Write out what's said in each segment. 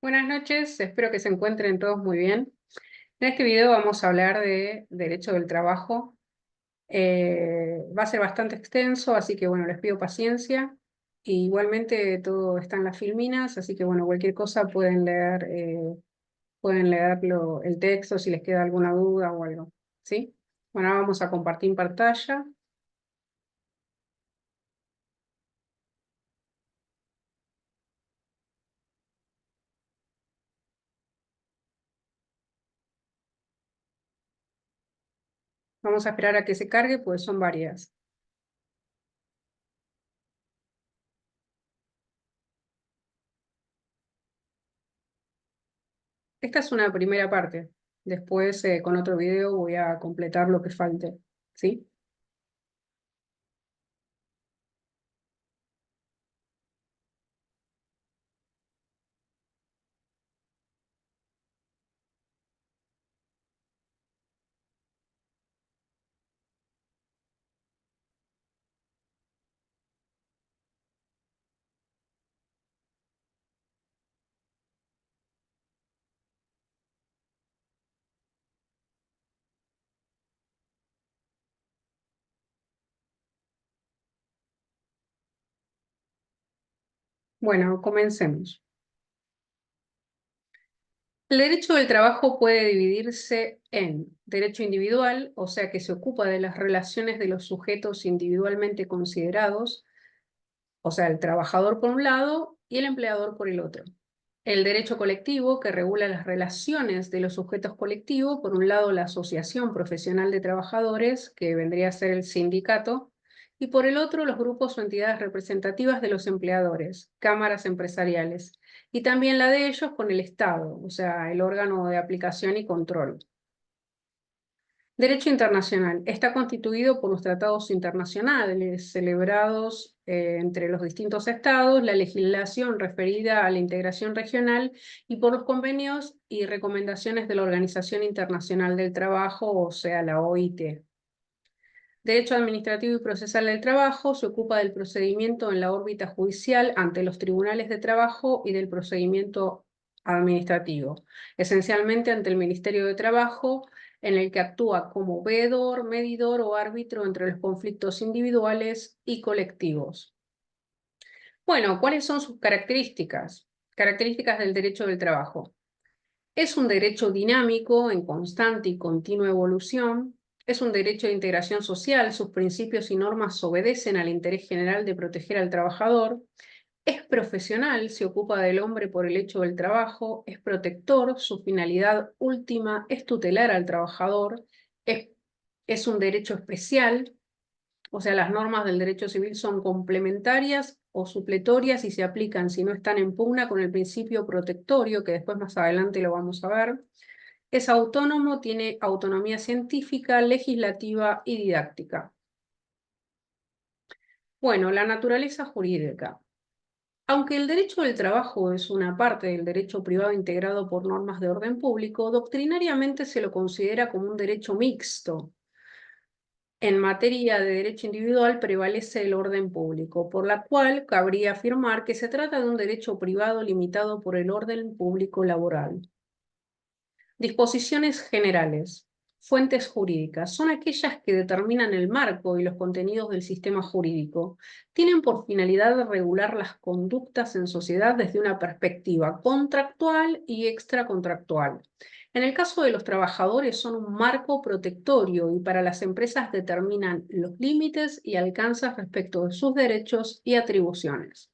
Buenas noches, espero que se encuentren todos muy bien. En este video vamos a hablar de derecho del trabajo. Va a ser bastante extenso, así que bueno, les pido paciencia. Y igualmente todo está en las filminas, así que bueno, cualquier cosa pueden leerlo, el texto si les queda alguna duda o algo. ¿Sí? Bueno, ahora vamos a compartir pantalla. Vamos a esperar a que se cargue, pues son varias. Esta es una primera parte. Después, con otro video voy a completar lo que falte. ¿Sí? Bueno, comencemos. El derecho del trabajo puede dividirse en derecho individual, o sea que se ocupa de las relaciones de los sujetos individualmente considerados, o sea, el trabajador por un lado y el empleador por el otro. El derecho colectivo, que regula las relaciones de los sujetos colectivos, por un lado la Asociación Profesional de Trabajadores, que vendría a ser el sindicato, y por el otro los grupos o entidades representativas de los empleadores, cámaras empresariales, y también la de ellos con el Estado, o sea, el órgano de aplicación y control. Derecho internacional. Está constituido por los tratados internacionales celebrados entre los distintos estados, la legislación referida a la integración regional y por los convenios y recomendaciones de la Organización Internacional del Trabajo, o sea, la OIT. Derecho administrativo y procesal del trabajo se ocupa del procedimiento en la órbita judicial ante los tribunales de trabajo y del procedimiento administrativo, esencialmente ante el Ministerio de Trabajo, en el que actúa como veedor, medidor o árbitro entre los conflictos individuales y colectivos. Bueno, ¿cuáles son sus características? Características del derecho del trabajo. Es un derecho dinámico, en constante y continua evolución. Es un derecho de integración social. Sus principios y normas obedecen al interés general de proteger al trabajador. Es profesional, se ocupa del hombre por el hecho del trabajo. Es protector, su finalidad última es tutelar al trabajador. Es un derecho especial, o sea, las normas del derecho civil son complementarias o supletorias y se aplican si no están en pugna con el principio protectorio, que después más adelante lo vamos a ver. Es autónomo, tiene autonomía científica, legislativa y didáctica. Bueno, la naturaleza jurídica. Aunque el derecho del trabajo es una parte del derecho privado integrado por normas de orden público, doctrinariamente se lo considera como un derecho mixto. En materia de derecho individual prevalece el orden público, por la cual cabría afirmar que se trata de un derecho privado limitado por el orden público laboral. Disposiciones generales. Fuentes jurídicas. Son aquellas que determinan el marco y los contenidos del sistema jurídico. Tienen por finalidad regular las conductas en sociedad desde una perspectiva contractual y extracontractual. En el caso de los trabajadores son un marco protectorio y para las empresas determinan los límites y alcances respecto de sus derechos y atribuciones.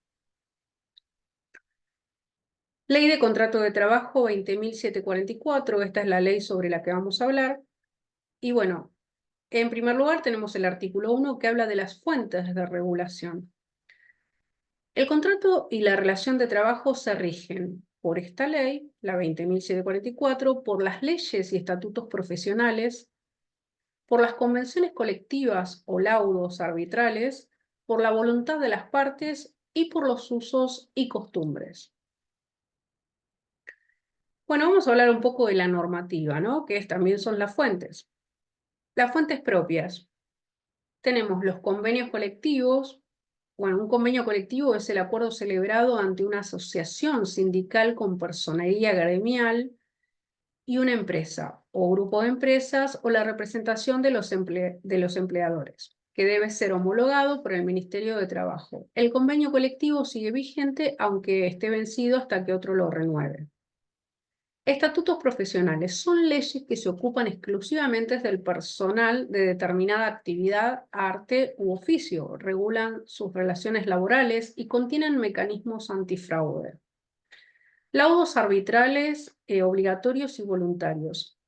Ley de Contrato de Trabajo 20.744, esta es la ley sobre la que vamos a hablar. Y bueno, en primer lugar tenemos el artículo 1 que habla de las fuentes de regulación. El contrato y la relación de trabajo se rigen por esta ley, la 20.744, por las leyes y estatutos profesionales, por las convenciones colectivas o laudos arbitrales, por la voluntad de las partes y por los usos y costumbres. Bueno, vamos a hablar un poco de la normativa, ¿no? Que también son las fuentes. Las fuentes propias. Tenemos los convenios colectivos Bueno, un convenio colectivo es el acuerdo celebrado ante una asociación sindical con personería gremial y una empresa o grupo de empresas o la representación de los empleadores, que debe ser homologado por el Ministerio de Trabajo. El convenio colectivo sigue vigente aunque esté vencido hasta que otro lo renueve. Estatutos profesionales son leyes que se ocupan exclusivamente del personal de determinada actividad, arte u oficio, regulan sus relaciones laborales y contienen mecanismos antifraude. Laudos arbitrales, obligatorios y voluntarios.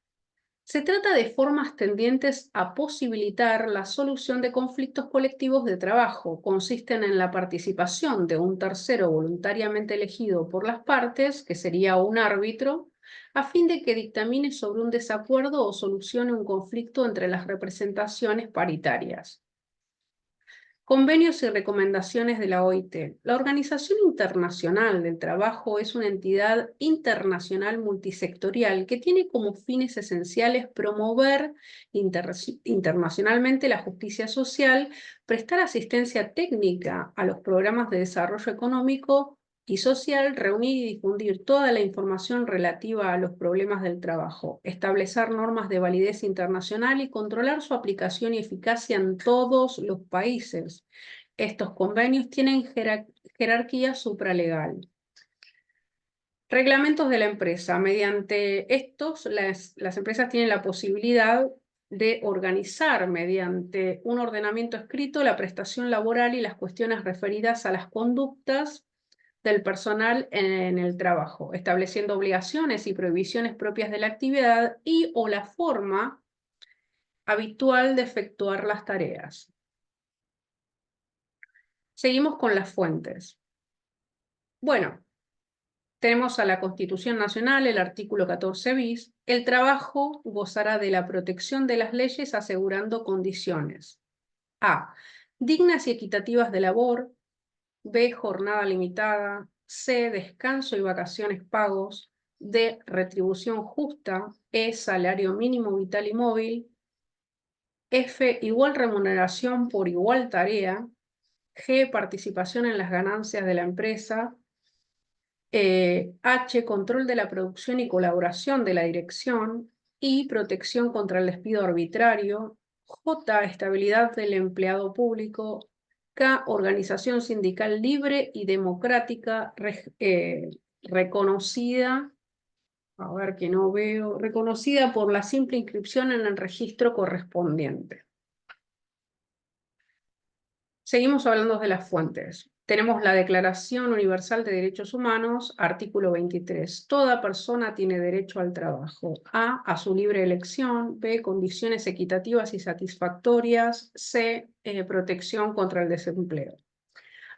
Se trata de formas tendientes a posibilitar la solución de conflictos colectivos de trabajo. Consisten en la participación de un tercero voluntariamente elegido por las partes, que sería un árbitro, a fin de que dictamine sobre un desacuerdo o solucione un conflicto entre las representaciones paritarias. Convenios y recomendaciones de la OIT. La Organización Internacional del Trabajo es una entidad internacional multisectorial que tiene como fines esenciales promover internacionalmente la justicia social, prestar asistencia técnica a los programas de desarrollo económico y social, reunir y difundir toda la información relativa a los problemas del trabajo, establecer normas de validez internacional y controlar su aplicación y eficacia en todos los países. Estos convenios tienen jerarquía supralegal. Reglamentos de la empresa. Mediante estos, las empresas tienen la posibilidad de organizar mediante un ordenamiento escrito la prestación laboral y las cuestiones referidas a las conductas del personal en el trabajo, estableciendo obligaciones y prohibiciones propias de la actividad y o la forma habitual de efectuar las tareas. Seguimos con las fuentes. Bueno, tenemos a la Constitución Nacional, el artículo 14 bis. El trabajo gozará de la protección de las leyes asegurando condiciones. A. Dignas y equitativas de labor. B. Jornada limitada. C. Descanso y vacaciones pagos. D. Retribución justa. E. Salario mínimo vital y móvil. F. Igual remuneración por igual tarea. G. Participación en las ganancias de la empresa. H. Control de la producción y colaboración de la dirección. I. Protección contra el despido arbitrario. J. Estabilidad del empleado público. K. Organización sindical libre y democrática reconocida, a ver que no veo, reconocida por la simple inscripción en el registro correspondiente. Seguimos hablando de las fuentes. Tenemos la Declaración Universal de Derechos Humanos, artículo 23. Toda persona tiene derecho al trabajo. A su libre elección. B, condiciones equitativas y satisfactorias. C, protección contra el desempleo.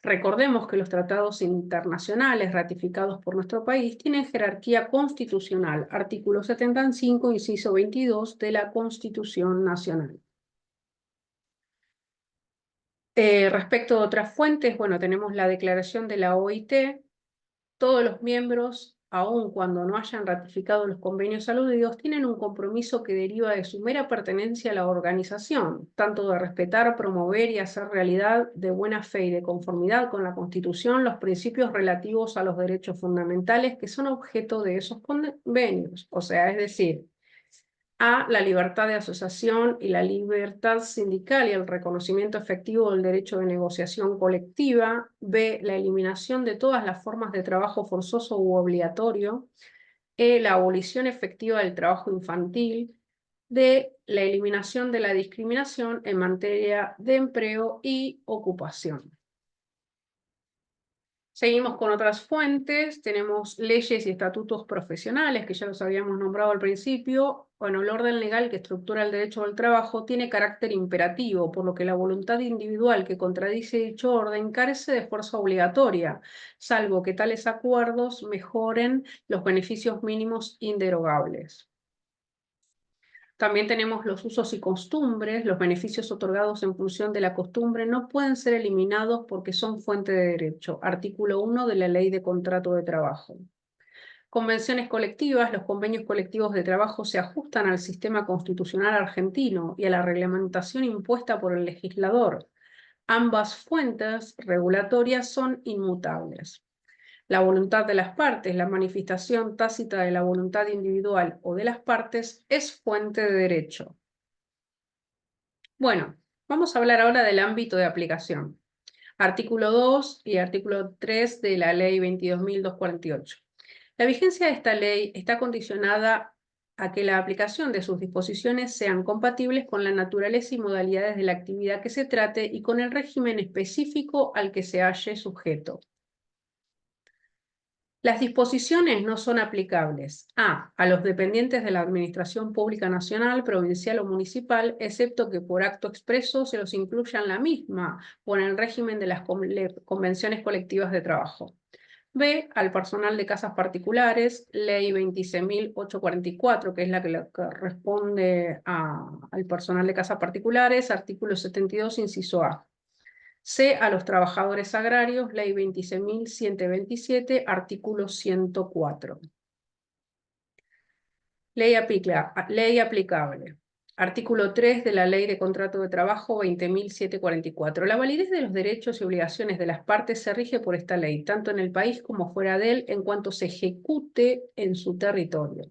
Recordemos que los tratados internacionales ratificados por nuestro país tienen jerarquía constitucional, artículo 75, inciso 22 de la Constitución Nacional. Respecto a otras fuentes, bueno, tenemos la declaración de la OIT. Todos los miembros, aun cuando no hayan ratificado los convenios aludidos, tienen un compromiso que deriva de su mera pertenencia a la organización, tanto de respetar, promover y hacer realidad de buena fe y de conformidad con la Constitución los principios relativos a los derechos fundamentales que son objeto de esos convenios. O sea, es decir, A, la libertad de asociación y la libertad sindical y el reconocimiento efectivo del derecho de negociación colectiva. B, la eliminación de todas las formas de trabajo forzoso u obligatorio. E, la abolición efectiva del trabajo infantil. D, la eliminación de la discriminación en materia de empleo y ocupación. Seguimos con otras fuentes, tenemos leyes y estatutos profesionales, que ya los habíamos nombrado al principio. Bueno, el orden legal que estructura el derecho al trabajo tiene carácter imperativo, por lo que la voluntad individual que contradice dicho orden carece de fuerza obligatoria, salvo que tales acuerdos mejoren los beneficios mínimos inderogables. También tenemos los usos y costumbres. Los beneficios otorgados en función de la costumbre no pueden ser eliminados porque son fuente de derecho. Artículo 1 de la Ley de Contrato de Trabajo. Convenciones colectivas. Los convenios colectivos de trabajo se ajustan al sistema constitucional argentino y a la reglamentación impuesta por el legislador. Ambas fuentes regulatorias son inmutables. La voluntad de las partes, la manifestación tácita de la voluntad individual o de las partes, es fuente de derecho. Bueno, vamos a hablar ahora del ámbito de aplicación. Artículo 2 y artículo 3 de la Ley 22.248. La vigencia de esta ley está condicionada a que la aplicación de sus disposiciones sean compatibles con la naturaleza y modalidades de la actividad que se trate y con el régimen específico al que se halle sujeto. Las disposiciones no son aplicables a los dependientes de la Administración Pública Nacional, provincial o municipal, excepto que por acto expreso se los incluya en la misma o en el régimen de las convenciones colectivas de trabajo. B, al personal de casas particulares, Ley 26.844, que es la que le corresponde al personal de casas particulares, artículo 72, inciso A. C, a los trabajadores agrarios, Ley 26.127, artículo 104. Ley aplicable. Artículo 3 de la Ley de Contrato de Trabajo 20.744. La validez de los derechos y obligaciones de las partes se rige por esta ley, tanto en el país como fuera de él, en cuanto se ejecute en su territorio.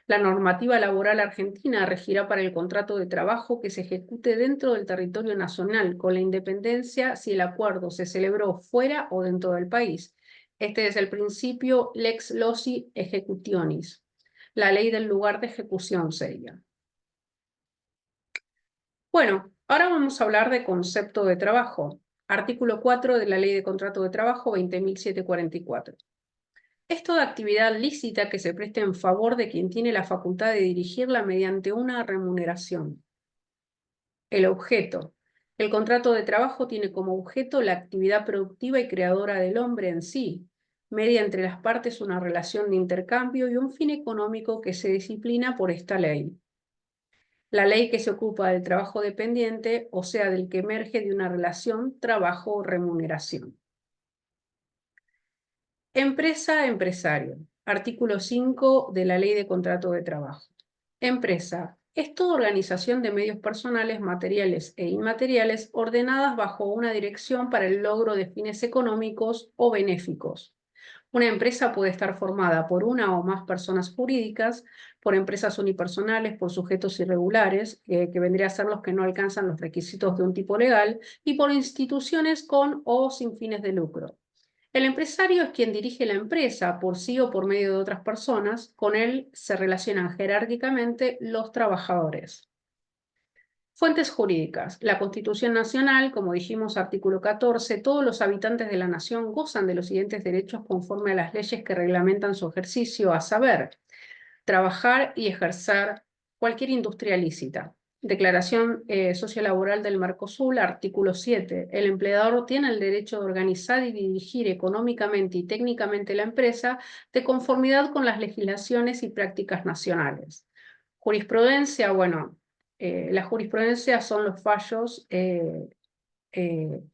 La normativa laboral argentina regirá para el contrato de trabajo que se ejecute dentro del territorio nacional, con la independencia si el acuerdo se celebró fuera o dentro del país. Este es el principio lex loci executionis, la ley del lugar de ejecución sería. Bueno, ahora vamos a hablar de concepto de trabajo. Artículo 4 de la Ley de Contrato de Trabajo 20.744. Es toda actividad lícita que se preste en favor de quien tiene la facultad de dirigirla mediante una remuneración. El objeto. El contrato de trabajo tiene como objeto la actividad productiva y creadora del hombre en sí. Media entre las partes una relación de intercambio y un fin económico que se disciplina por esta ley. La ley que se ocupa del trabajo dependiente, o sea, del que emerge de una relación trabajo-remuneración. Empresa-empresario. Artículo 5 de la Ley de Contrato de Trabajo. Empresa. Es toda organización de medios personales, materiales e inmateriales ordenadas bajo una dirección para el logro de fines económicos o benéficos. Una empresa puede estar formada por una o más personas jurídicas, por empresas unipersonales, por sujetos irregulares, que vendría a ser los que no alcanzan los requisitos de un tipo legal, y por instituciones con o sin fines de lucro. El empresario es quien dirige la empresa por sí o por medio de otras personas. Con él se relacionan jerárquicamente los trabajadores. Fuentes jurídicas. La Constitución Nacional, como dijimos, artículo 14, todos los habitantes de la nación gozan de los siguientes derechos conforme a las leyes que reglamentan su ejercicio, a saber, trabajar y ejercer cualquier industria lícita. Declaración Sociolaboral del Mercosur, artículo 7. El empleador tiene el derecho de organizar y dirigir económicamente y técnicamente la empresa de conformidad con las legislaciones y prácticas nacionales. Jurisprudencia, bueno, la jurisprudencia son los fallos en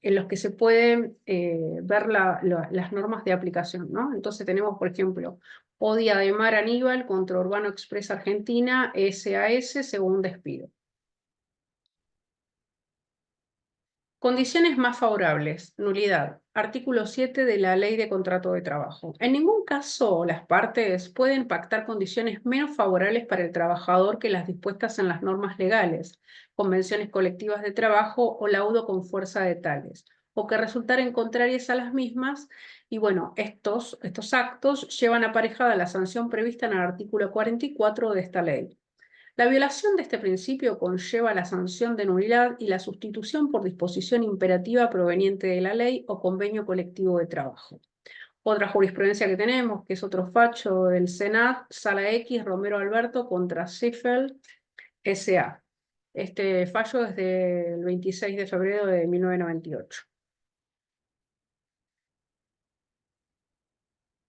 los que se pueden ver las normas de aplicación, ¿no? Entonces tenemos, por ejemplo, Odia de Mar Aníbal contra Urbano Express Argentina, SAS, según despido. Condiciones más favorables. Nulidad. Artículo 7 de la Ley de Contrato de Trabajo. En ningún caso las partes pueden pactar condiciones menos favorables para el trabajador que las dispuestas en las normas legales, convenciones colectivas de trabajo o laudo con fuerza de tales, o que resultaren contrarias a las mismas. Y bueno, estos actos llevan aparejada la sanción prevista en el artículo 44 de esta ley. La violación de este principio conlleva la sanción de nulidad y la sustitución por disposición imperativa proveniente de la ley o convenio colectivo de trabajo. Otra jurisprudencia que tenemos, que es otro facho del Senat, Sala X, Romero Alberto contra Seifeld, S.A. Este fallo es del 26 de febrero de 1998.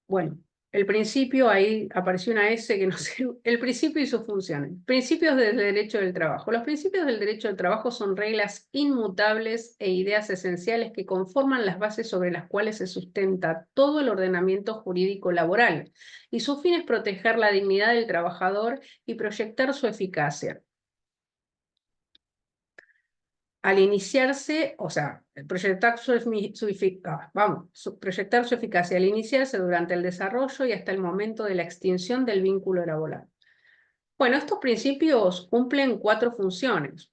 Bueno, el principio, ahí apareció una S que no sé, el principio y sus funciones. Principios del derecho del trabajo. Los principios del derecho del trabajo son reglas inmutables e ideas esenciales que conforman las bases sobre las cuales se sustenta todo el ordenamiento jurídico laboral, y su fin es proteger la dignidad del trabajador y proyectar su eficacia. al iniciarse, o sea, proyectar proyectar su eficacia al iniciarse durante el desarrollo y hasta el momento de la extinción del vínculo laboral. Bueno, estos principios cumplen 4 funciones.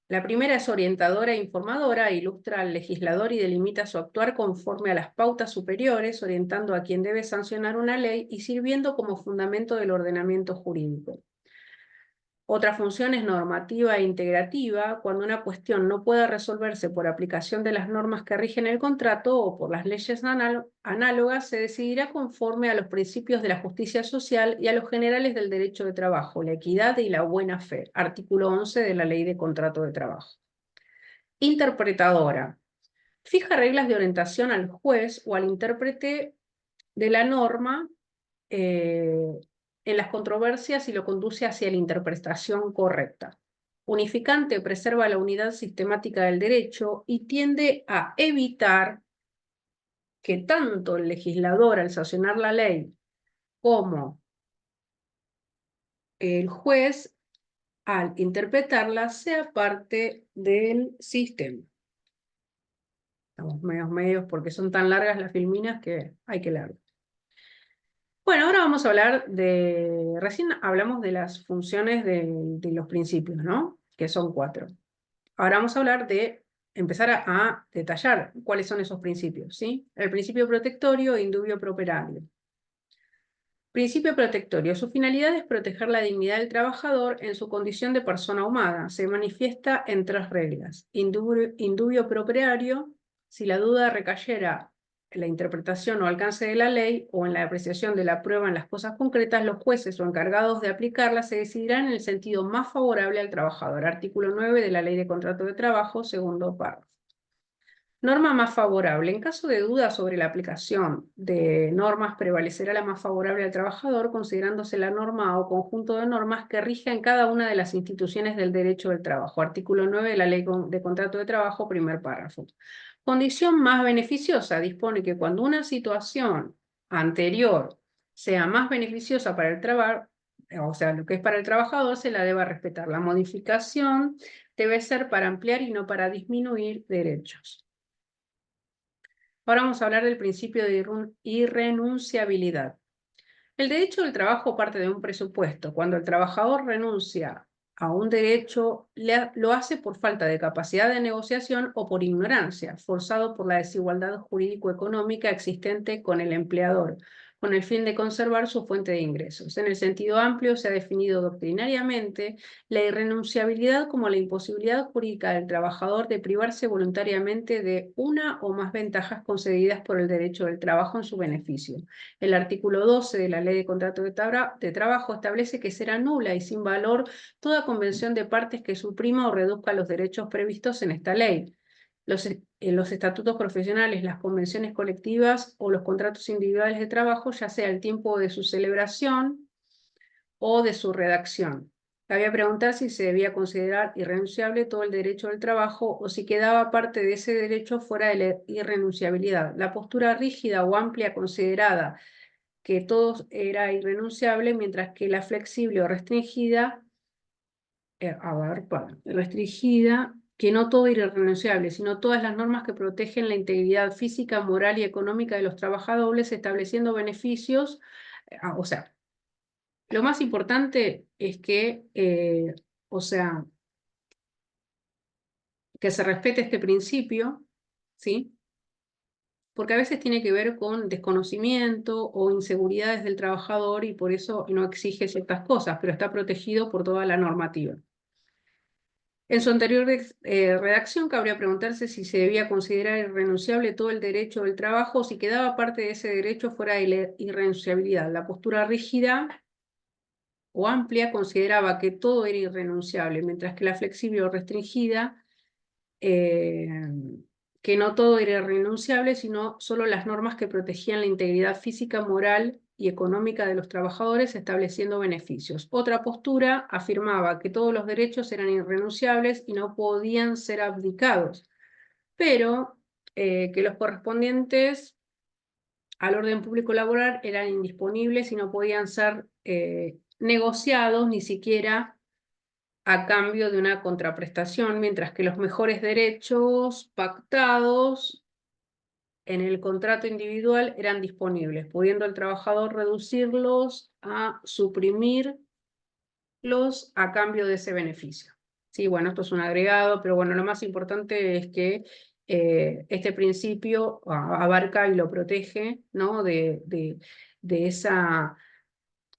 La primera es orientadora e informadora, ilustra al legislador y delimita su actuar conforme a las pautas superiores, orientando a quien debe sancionar una ley y sirviendo como fundamento del ordenamiento jurídico. Otra función es normativa e integrativa, cuando una cuestión no pueda resolverse por aplicación de las normas que rigen el contrato o por las leyes análogas, se decidirá conforme a los principios de la justicia social y a los generales del derecho de trabajo, la equidad y la buena fe, artículo 11 de la Ley de Contrato de Trabajo. Interpretadora. Fija reglas de orientación al juez o al intérprete de la norma en las controversias y lo conduce hacia la interpretación correcta. Unificante, preserva la unidad sistemática del derecho y tiende a evitar que tanto el legislador al sancionar la ley como el juez al interpretarla sea parte del sistema. Estamos medios porque son tan largas las filminas que hay que leerlas. Bueno, ahora vamos a hablar recién hablamos de las funciones de los principios, ¿no? Que son 4. Ahora vamos a hablar empezar a detallar cuáles son esos principios, ¿sí? El principio protectorio e indubio pro operario. Principio protectorio. Su finalidad es proteger la dignidad del trabajador en su condición de persona humana. Se manifiesta en 3 reglas. Indubio pro operario, si la duda recayera en la interpretación o alcance de la ley o en la apreciación de la prueba en las cosas concretas, los jueces o encargados de aplicarla se decidirán en el sentido más favorable al trabajador. Artículo 9 de la Ley de Contrato de Trabajo, segundo párrafo. Norma más favorable. En caso de duda sobre la aplicación de normas, prevalecerá la más favorable al trabajador, considerándose la norma o conjunto de normas que rigen cada una de las instituciones del derecho del trabajo. Artículo 9 de la Ley de Contrato de Trabajo, primer párrafo. Condición más beneficiosa. Dispone que cuando una situación anterior sea más beneficiosa para el trabajo, o sea, lo que es para el trabajador, se la deba respetar. La modificación debe ser para ampliar y no para disminuir derechos. Ahora vamos a hablar del principio de irrenunciabilidad. El derecho del trabajo parte de un presupuesto. Cuando el trabajador renuncia a un derecho, lo hace por falta de capacidad de negociación o por ignorancia, forzado por la desigualdad jurídico-económica existente con el empleador, con el fin de conservar su fuente de ingresos. En el sentido amplio, se ha definido doctrinariamente la irrenunciabilidad como la imposibilidad jurídica del trabajador de privarse voluntariamente de una o más ventajas concedidas por el derecho del trabajo en su beneficio. El artículo 12 de la Ley de Contrato de Trabajo establece que será nula y sin valor toda convención de partes que suprima o reduzca los derechos previstos en esta ley. Los estatutos profesionales, las convenciones colectivas o los contratos individuales de trabajo, ya sea el tiempo de su celebración o de su redacción. Cabía preguntar si se debía considerar irrenunciable todo el derecho del trabajo o si quedaba parte de ese derecho fuera de la irrenunciabilidad. La postura rígida o amplia considerada que todo era irrenunciable, mientras que la flexible o restringida, restringida, que no todo era irrenunciable, sino todas las normas que protegen la integridad física, moral y económica de los trabajadores, estableciendo beneficios, o sea, lo más importante es que, o sea, que se respete este principio, ¿sí? Porque a veces tiene que ver con desconocimiento o inseguridades del trabajador y por eso no exige ciertas cosas, pero está protegido por toda la normativa. En su anterior redacción cabría preguntarse si se debía considerar irrenunciable todo el derecho del trabajo o si quedaba parte de ese derecho fuera de la irrenunciabilidad. La postura rígida o amplia consideraba que todo era irrenunciable, mientras que la flexible o restringida que no todo era irrenunciable, sino solo las normas que protegían la integridad física, moral y económica de los trabajadores, estableciendo beneficios. Otra postura afirmaba que todos los derechos eran irrenunciables y no podían ser abdicados, pero que los correspondientes al orden público laboral eran indisponibles y no podían ser negociados, ni siquiera a cambio de una contraprestación, mientras que los mejores derechos pactados en el contrato individual eran disponibles, pudiendo el trabajador reducirlos a suprimirlos a cambio de ese beneficio. Sí, bueno, esto es un agregado, pero bueno, lo más importante es que este principio abarca y lo protege, ¿no? de esa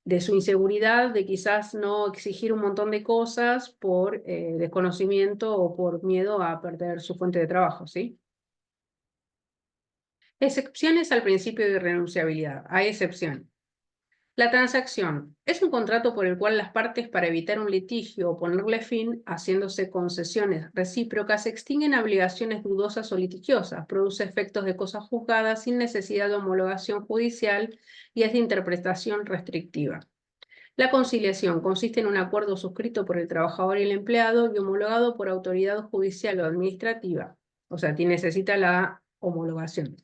de su inseguridad, de quizás no exigir un montón de cosas por desconocimiento o por miedo a perder su fuente de trabajo, ¿sí? Excepciones al principio de irrenunciabilidad. Hay excepción. La transacción es un contrato por el cual las partes, para evitar un litigio o ponerle fin, haciéndose concesiones recíprocas, extinguen obligaciones dudosas o litigiosas, produce efectos de cosas juzgadas sin necesidad de homologación judicial y es de interpretación restrictiva. La conciliación consiste en un acuerdo suscrito por el trabajador y el empleado y homologado por autoridad judicial o administrativa. O sea, necesita la homologación.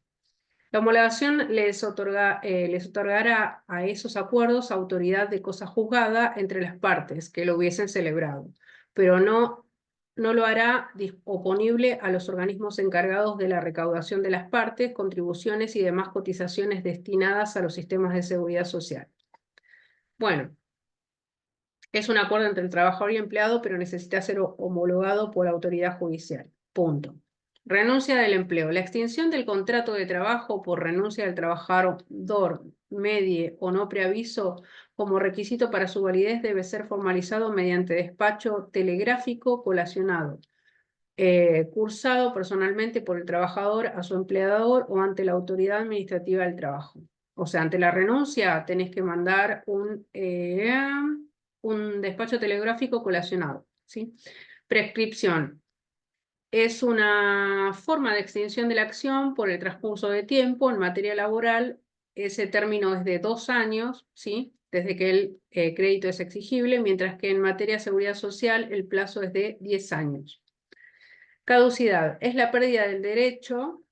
La homologación les otorgará a esos acuerdos autoridad de cosa juzgada entre las partes que lo hubiesen celebrado, pero no lo hará oponible a los organismos encargados de la recaudación de las partes, contribuciones y demás cotizaciones destinadas a los sistemas de seguridad social. Bueno, es un acuerdo entre el trabajador y el empleado, pero necesita ser homologado por autoridad judicial. Punto. Renuncia del empleo. La extinción del contrato de trabajo por renuncia del trabajador, medie o no preaviso como requisito para su validez debe ser formalizado mediante despacho telegráfico colacionado, cursado personalmente por el trabajador a su empleador o ante la autoridad administrativa del trabajo. O sea, ante la renuncia tenés que mandar un despacho telegráfico colacionado, ¿sí? Prescripción. Es una forma de extinción de la acción por el transcurso de tiempo en materia laboral. Ese término es de 2 años, ¿sí? Desde que el crédito es exigible, mientras que en materia de seguridad social el plazo es de 10 años. Caducidad es la pérdida del derecho.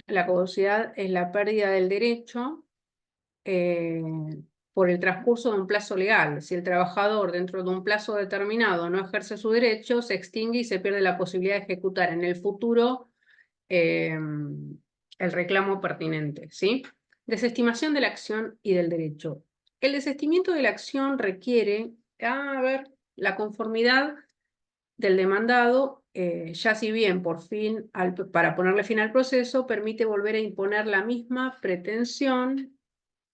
La caducidad es la pérdida del derecho por el transcurso de un plazo legal. Si el trabajador dentro de un plazo determinado no ejerce su derecho, se extingue y se pierde la posibilidad de ejecutar en el futuro el reclamo pertinente, ¿sí? Desestimación de la acción y del derecho. El desestimiento de la acción requiere, la conformidad del demandado, ya si bien por fin, para ponerle fin al proceso, permite volver a imponer la misma pretensión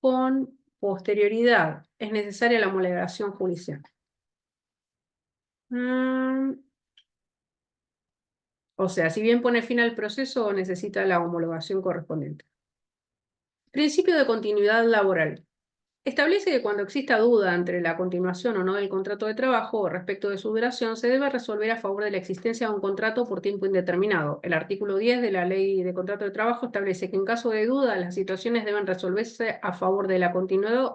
con posterioridad. Es necesaria la homologación judicial. O sea, si bien pone fin al proceso, necesita la homologación correspondiente. Principio de continuidad laboral. Establece que cuando exista duda entre la continuación o no del contrato de trabajo o respecto de su duración, se debe resolver a favor de la existencia de un contrato por tiempo indeterminado. El artículo 10 de la Ley de Contrato de Trabajo establece que en caso de duda, las situaciones deben resolverse a favor de la continuidad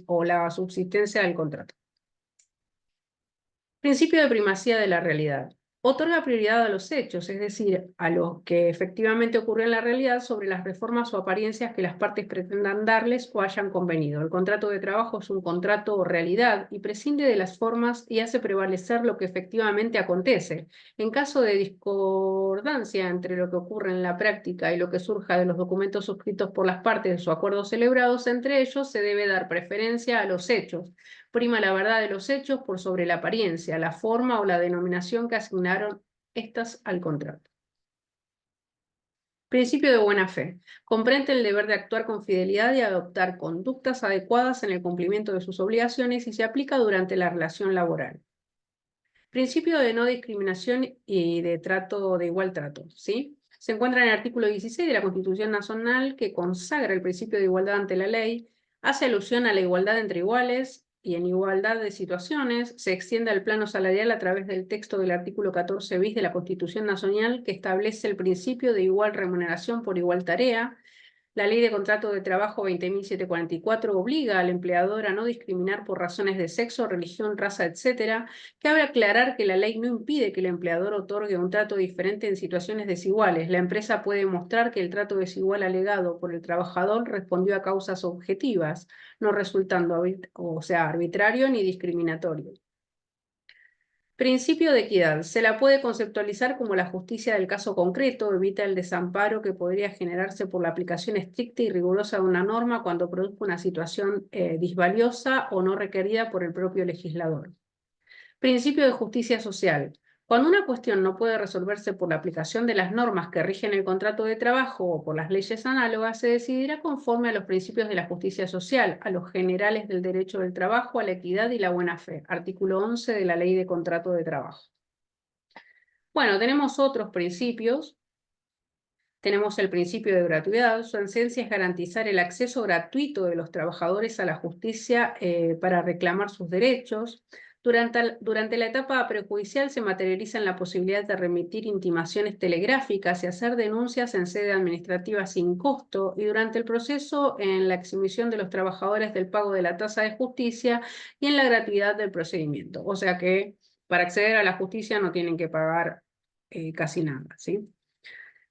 o la subsistencia del contrato. Principio de primacía de la realidad. Otorga prioridad a los hechos, es decir, a lo que efectivamente ocurrió en la realidad sobre las reformas o apariencias que las partes pretendan darles o hayan convenido. El contrato de trabajo es un contrato o realidad y prescinde de las formas y hace prevalecer lo que efectivamente acontece. En caso de discordancia entre lo que ocurre en la práctica y lo que surja de los documentos suscritos por las partes o acuerdos celebrados entre ellos, se debe dar preferencia a los hechos. Prima la verdad de los hechos por sobre la apariencia, la forma o la denominación que asignaron estas al contrato. Principio de buena fe. Comprende el deber de actuar con fidelidad y adoptar conductas adecuadas en el cumplimiento de sus obligaciones y se aplica durante la relación laboral. Principio de no discriminación y de trato de igual trato, ¿sí? Se encuentra en el artículo 16 de la Constitución Nacional, que consagra el principio de igualdad ante la ley, hace alusión a la igualdad entre iguales y en igualdad de situaciones, se extiende al plano salarial a través del texto del artículo 14 bis de la Constitución Nacional, que establece el principio de igual remuneración por igual tarea. La Ley de Contrato de Trabajo 20.744 obliga al empleador a no discriminar por razones de sexo, religión, raza, etc. Cabe aclarar que la ley no impide que el empleador otorgue un trato diferente en situaciones desiguales. La empresa puede mostrar que el trato desigual alegado por el trabajador respondió a causas objetivas, no resultando arbitrario ni discriminatorio. Principio de equidad. Se la puede conceptualizar como la justicia del caso concreto, evita el desamparo que podría generarse por la aplicación estricta y rigurosa de una norma cuando produzca una situación disvaliosa o no requerida por el propio legislador. Principio de justicia social. Cuando una cuestión no puede resolverse por la aplicación de las normas que rigen el contrato de trabajo o por las leyes análogas, se decidirá conforme a los principios de la justicia social, a los generales del derecho del trabajo, a la equidad y la buena fe. Artículo 11 de la Ley de Contrato de Trabajo. Bueno, tenemos otros principios. Tenemos el principio de gratuidad. Su esencia es garantizar el acceso gratuito de los trabajadores a la justicia para reclamar sus derechos. Durante la etapa prejudicial se materializa en la posibilidad de remitir intimaciones telegráficas y hacer denuncias en sede administrativa sin costo, y durante el proceso en la exhibición de los trabajadores del pago de la tasa de justicia y en la gratuidad del procedimiento. O sea que para acceder a la justicia no tienen que pagar casi nada, ¿sí?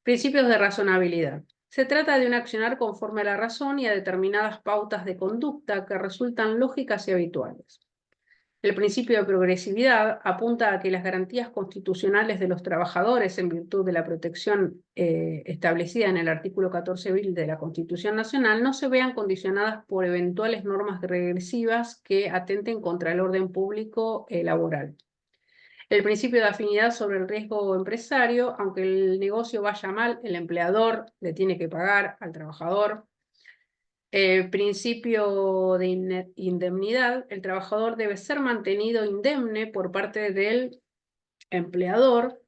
Principios de razonabilidad. Se trata de un accionar conforme a la razón y a determinadas pautas de conducta que resultan lógicas y habituales. El principio de progresividad apunta a que las garantías constitucionales de los trabajadores en virtud de la protección establecida en el artículo 14 bis de la Constitución Nacional no se vean condicionadas por eventuales normas regresivas que atenten contra el orden público laboral. El principio de afinidad sobre el riesgo empresario. Aunque el negocio vaya mal, el empleador le tiene que pagar al trabajador. Principio de indemnidad. El trabajador debe ser mantenido indemne por parte del empleador.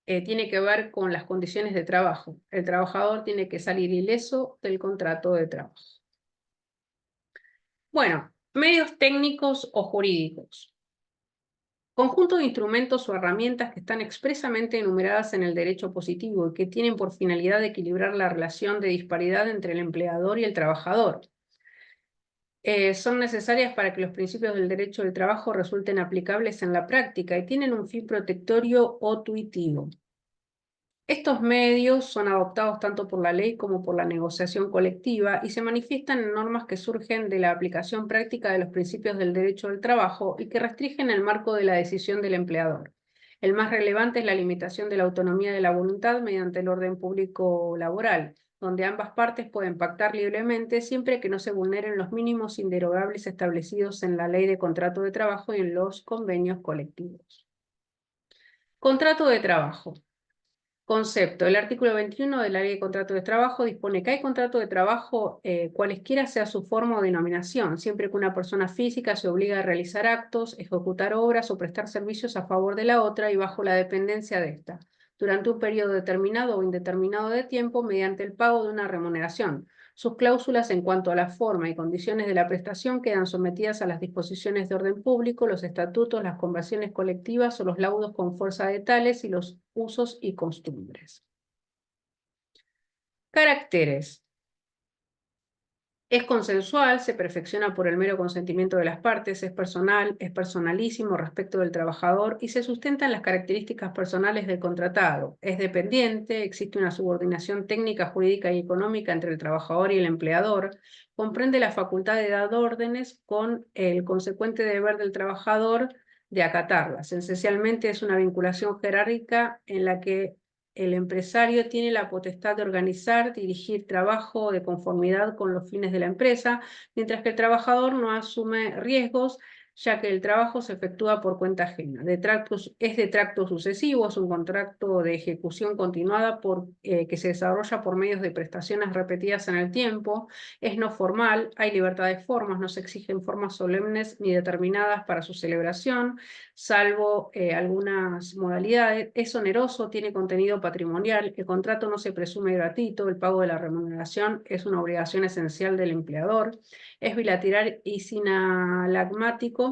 Tiene que ver con las condiciones de trabajo. El trabajador tiene que salir ileso del contrato de trabajo. Bueno, medios técnicos o jurídicos. Conjunto de instrumentos o herramientas que están expresamente enumeradas en el derecho positivo y que tienen por finalidad equilibrar la relación de disparidad entre el empleador y el trabajador. Son necesarias para que los principios del derecho del trabajo resulten aplicables en la práctica y tienen un fin protectorio o tuitivo. Estos medios son adoptados tanto por la ley como por la negociación colectiva y se manifiestan en normas que surgen de la aplicación práctica de los principios del derecho del trabajo y que restringen el marco de la decisión del empleador. El más relevante es la limitación de la autonomía de la voluntad mediante el orden público laboral, donde ambas partes pueden pactar libremente siempre que no se vulneren los mínimos inderogables establecidos en la Ley de Contrato de Trabajo y en los convenios colectivos. Contrato de trabajo. Concepto. El artículo 21 de la Ley de Contrato de Trabajo dispone que hay contrato de trabajo cualesquiera sea su forma o denominación, siempre que una persona física se obliga a realizar actos, ejecutar obras o prestar servicios a favor de la otra y bajo la dependencia de ésta, durante un periodo determinado o indeterminado de tiempo mediante el pago de una remuneración. Sus cláusulas en cuanto a la forma y condiciones de la prestación quedan sometidas a las disposiciones de orden público, los estatutos, las convenciones colectivas o los laudos con fuerza de tales y los usos y costumbres. Caracteres. Es consensual, se perfecciona por el mero consentimiento de las partes, es personal, es personalísimo respecto del trabajador y se sustenta en las características personales del contratado. Es dependiente, existe una subordinación técnica, jurídica y económica entre el trabajador y el empleador, comprende la facultad de dar órdenes con el consecuente deber del trabajador de acatarlas. Esencialmente es una vinculación jerárquica en la que el empresario tiene la potestad de organizar, dirigir trabajo de conformidad con los fines de la empresa, mientras que el trabajador no asume riesgos, ya que el trabajo se efectúa por cuenta ajena. Es de tracto sucesivo, es un contrato de ejecución continuada que se desarrolla por medios de prestaciones repetidas en el tiempo, es no formal, hay libertad de formas, no se exigen formas solemnes ni determinadas para su celebración, salvo algunas modalidades, es oneroso, tiene contenido patrimonial, el contrato no se presume gratuito, el pago de la remuneración es una obligación esencial del empleador, es bilateral y sinalagmático.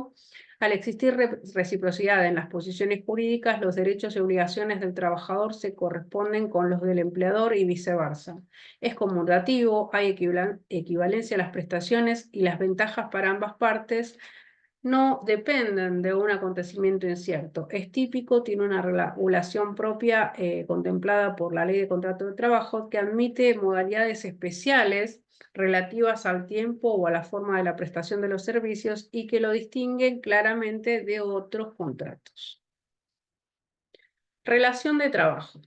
Al existir reciprocidad en las posiciones jurídicas, los derechos y obligaciones del trabajador se corresponden con los del empleador y viceversa. Es conmutativo, hay equivalencia a las prestaciones y las ventajas para ambas partes no dependen de un acontecimiento incierto. Es típico, tiene una regulación propia contemplada por la Ley de Contrato de Trabajo que admite modalidades especiales relativas al tiempo o a la forma de la prestación de los servicios y que lo distinguen claramente de otros contratos. Relación de trabajo.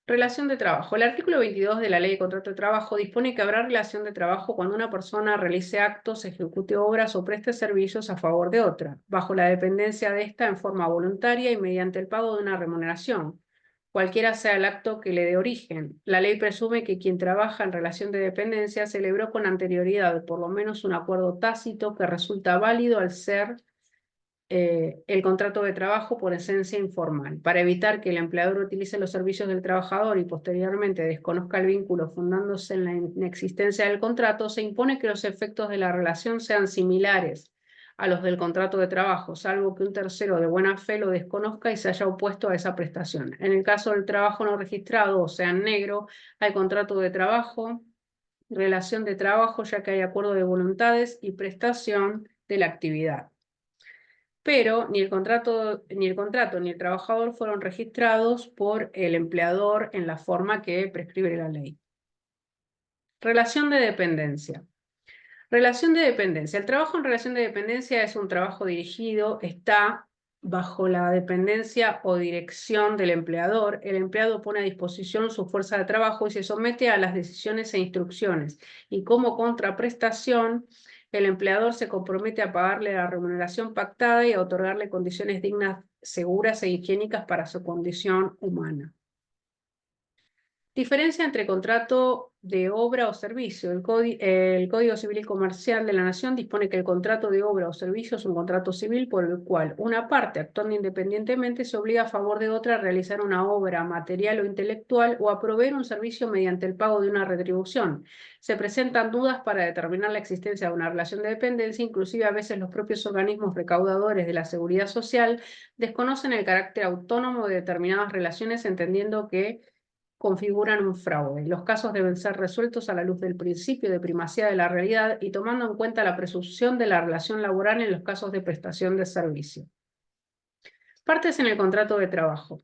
Relación de trabajo. El artículo 22 de la Ley de Contrato de Trabajo dispone que habrá relación de trabajo cuando una persona realice actos, ejecute obras o preste servicios a favor de otra, bajo la dependencia de esta en forma voluntaria y mediante el pago de una remuneración, cualquiera sea el acto que le dé origen. La ley presume que quien trabaja en relación de dependencia celebró con anterioridad por lo menos un acuerdo tácito que resulta válido al ser el contrato de trabajo por esencia informal, para evitar que el empleador utilice los servicios del trabajador y posteriormente desconozca el vínculo fundándose en la inexistencia del contrato. Se impone que los efectos de la relación sean similares a los del contrato de trabajo, salvo que un tercero de buena fe lo desconozca y se haya opuesto a esa prestación. En el caso del trabajo no registrado, o sea, en negro, hay contrato de trabajo, relación de trabajo, ya que hay acuerdo de voluntades y prestación de la actividad. Pero ni el contrato ni el trabajador fueron registrados por el empleador en la forma que prescribe la ley. Relación de dependencia. Relación de dependencia. El trabajo en relación de dependencia es un trabajo dirigido, está bajo la dependencia o dirección del empleador. El empleado pone a disposición su fuerza de trabajo y se somete a las decisiones e instrucciones. Y como contraprestación, el empleador se compromete a pagarle la remuneración pactada y a otorgarle condiciones dignas, seguras e higiénicas para su condición humana. Diferencia entre contrato de obra o servicio. El Código Civil y Comercial de la Nación dispone que el contrato de obra o servicio es un contrato civil por el cual una parte, actuando independientemente, se obliga a favor de otra a realizar una obra material o intelectual o a proveer un servicio mediante el pago de una retribución. Se presentan dudas para determinar la existencia de una relación de dependencia, inclusive a veces los propios organismos recaudadores de la Seguridad Social desconocen el carácter autónomo de determinadas relaciones, entendiendo que configuran un fraude. Los casos deben ser resueltos a la luz del principio de primacía de la realidad y tomando en cuenta la presunción de la relación laboral en los casos de prestación de servicio. Partes en el contrato de trabajo.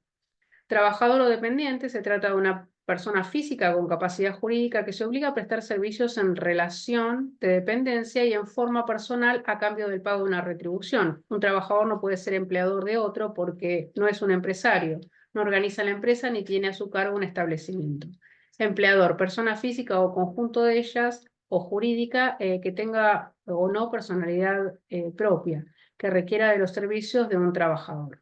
Trabajador o dependiente se trata de una persona física con capacidad jurídica que se obliga a prestar servicios en relación de dependencia y en forma personal a cambio del pago de una retribución. Un trabajador no puede ser empleador de otro porque no es un empresario, no organiza la empresa ni tiene a su cargo un establecimiento. Empleador, persona física o conjunto de ellas o jurídica que tenga o no personalidad propia, que requiera de los servicios de un trabajador.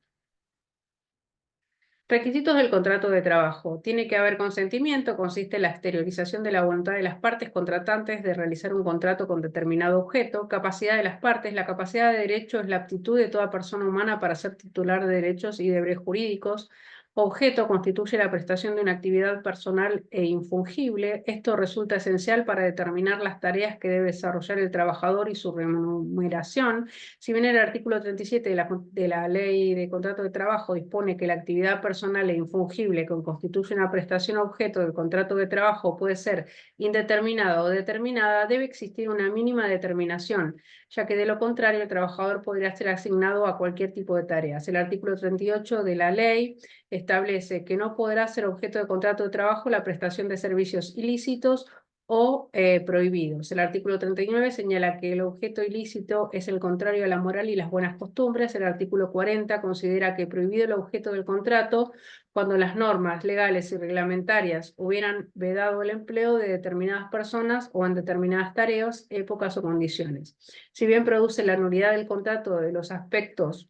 Requisitos del contrato de trabajo. Tiene que haber consentimiento, consiste en la exteriorización de la voluntad de las partes contratantes de realizar un contrato con determinado objeto. Capacidad de las partes. La capacidad de derecho es la aptitud de toda persona humana para ser titular de derechos y deberes jurídicos. Objeto constituye la prestación de una actividad personal e infungible. Esto resulta esencial para determinar las tareas que debe desarrollar el trabajador y su remuneración. Si bien el artículo 37 de la Ley de Contrato de Trabajo dispone que la actividad personal e infungible que constituye una prestación objeto del contrato de trabajo puede ser indeterminada o determinada, debe existir una mínima determinación, ya que de lo contrario el trabajador podría ser asignado a cualquier tipo de tareas. El artículo 38 de la ley establece que no podrá ser objeto de contrato de trabajo la prestación de servicios ilícitos o prohibidos. El artículo 39 señala que el objeto ilícito es el contrario a la moral y las buenas costumbres. El artículo 40 considera que prohibido el objeto del contrato cuando las normas legales y reglamentarias hubieran vedado el empleo de determinadas personas o en determinadas tareas, épocas o condiciones. Si bien produce la nulidad del contrato de los aspectos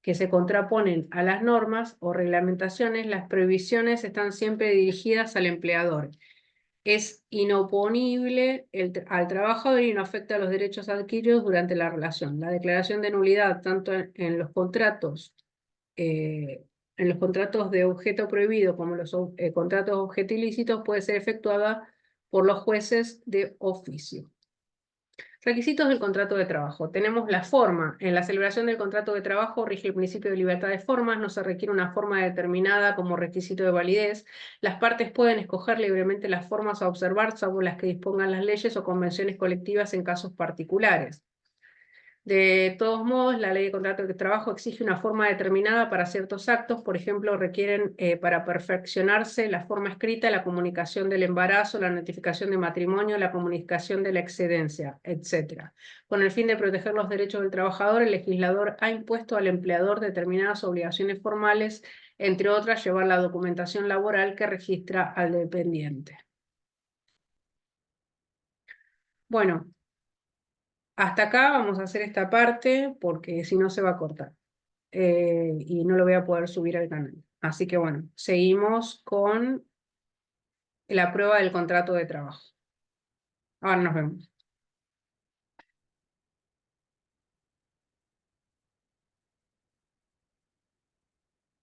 que se contraponen a las normas o reglamentaciones, las prohibiciones están siempre dirigidas al empleador. Es inoponible al trabajador y no afecta a los derechos adquiridos durante la relación. La declaración de nulidad, tanto en los contratos de objeto prohibido como los contratos de objeto ilícitos, puede ser efectuada por los jueces de oficio. Requisitos del contrato de trabajo. Tenemos la forma. En la celebración del contrato de trabajo rige el principio de libertad de formas. No se requiere una forma determinada como requisito de validez. Las partes pueden escoger libremente las formas a observar, salvo las que dispongan las leyes o convenciones colectivas en casos particulares. De todos modos, la ley de contrato de trabajo exige una forma determinada para ciertos actos. Por ejemplo, requieren para perfeccionarse la forma escrita, la comunicación del embarazo, la notificación de matrimonio, la comunicación de la excedencia, etc. Con el fin de proteger los derechos del trabajador, el legislador ha impuesto al empleador determinadas obligaciones formales entre otras, llevar la documentación laboral que registra al dependiente. Bueno, hasta acá vamos a hacer esta parte porque si no se va a cortar y no lo voy a poder subir al canal. Así que bueno, seguimos con la prueba del contrato de trabajo. Ahora nos vemos.